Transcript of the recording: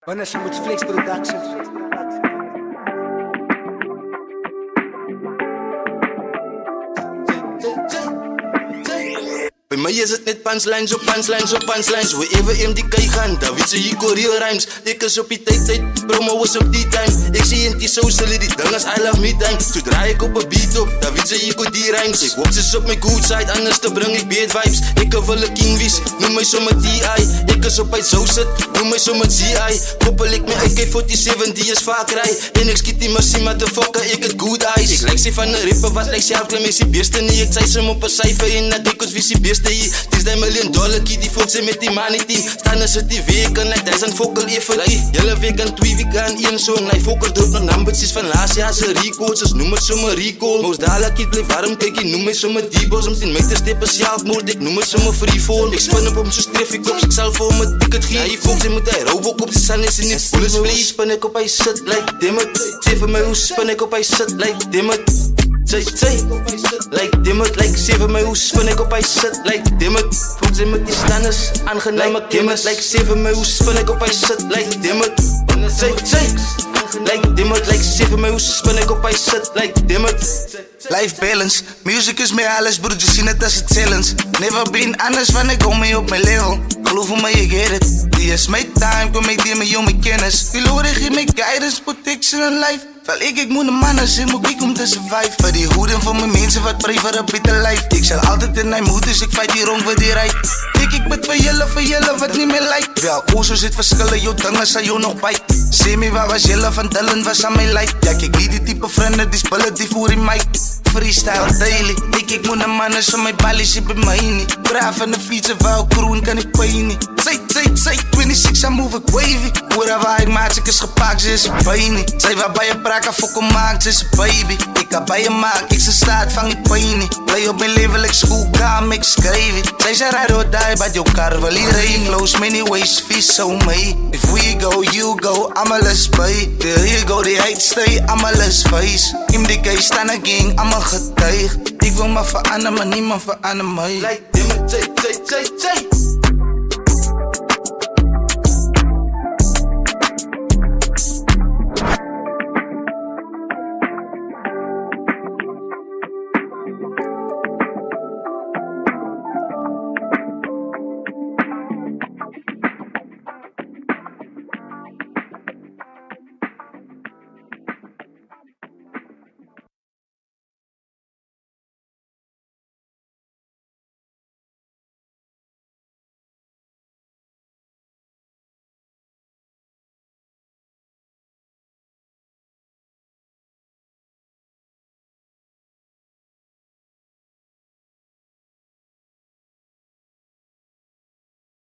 Vanessa met Flex Productions. Bij mij is het net punchlines op punchlines op punchlines. Wherever MDK gaan, daar weet ze hier real rhymes. Ik is op die tijd, promo was op die time. Ik zie in die social, die ding als I love me time. Zodra ik op een beat op, daar weet ze hier die rhymes. Ik hoop ze op mijn good side, anders te breng ik beat vibes. Ik wil een king wees, noem mij zo met DI. Ik is op uit zo zit, noem mij zo met CI. Koppel ik me AK-47, die is vaak rij. En ik schiet die machine, maar de fokker, ik het good eyes. Ik lijk ze van een ripper, wat lijkt zelf, klein is die beste niet. Ik zei ze op een cijfer en dat ik als visie beste. Dis die $1 million key, die volk ze met die money team. Staan is het die weken, like 1000 vokkel even. Jelle week en 2 weken aan 1 song. Like vokkel drop nog numbers van laatst jaar ze records. Dus noem het zomaar recall. Moest dadelijk het blijf warm, kijk je noem mij zomaar D-boss. Om zien mij te steppen zelfmoord, ik noem het zomaar freefall. Ik spin op om zo stref ik op, ik zal voor me ticket geven. Die volk ze moet hij rauw ook op, die san is in die bullets vlees. Spin ik op hij zit, like dimmet. Zeg voor mij hoe spin ik op hij zit, like dimmet. Say, like dimmet, like zeven mij hoe spin ik op hij zit, like dimmet. Volgens ze met die stanners, aangename kimmet. Like zeven mij hoe spin ik op hij zit, like dimmet. Say, like dimmet, like zeven mij hoe spin ik op hij zit, like dimmet. Life balance, music is meer alles broer, je ziet het als het challenge. Never been anders, van ik kom mee op mijn level. Geloof me, je get it. Die is mijn time, kom ik die met jou mijn kennis. Die loren geeft mij guidance, protection en life. Val ik moet een man zijn, moet ik om te survive. Voor die hoeden van mijn mensen, wat pray voor een beter life. Ik zal altijd in mijn moed, dus ik fight hier rond voor die right. Ik bid voor jullie, wat niet meer lijkt. Wel, zo zit verschillen, jouw dangen zal jou nog bijt. Zie me waar was jullie van Dylan, was aan mijn lijf. Ja, kijk niet die type vrienden, die spullen die voer in mij. Freestyle daily, ik moet een man zijn, mijn ballie zit bij mij niet. Braaf aan de fietsen, wel kroon kan ik pijn niet. Say, 26, I move ik wavy. Whatever ik maak, ik is gepakt, ze is een pijn niet. Zij waar bij je praten, fokken maakt, ze is een baby. Ik ga bij je maken, ik ze staat, vang ik pijn niet. Play op mijn leven, ik schoolkamer, ik schrijf it. Zij zei ride or die, but your car will rain. Flows many ways, vies zo mee. If we go, you go, I'm a less pay. There you go, die hate stay, I'm a less face. In die case staan een gang, I'm a getuig. Ik wil maar veranderen, maar niemand veranderen mij. Like dimmet, say.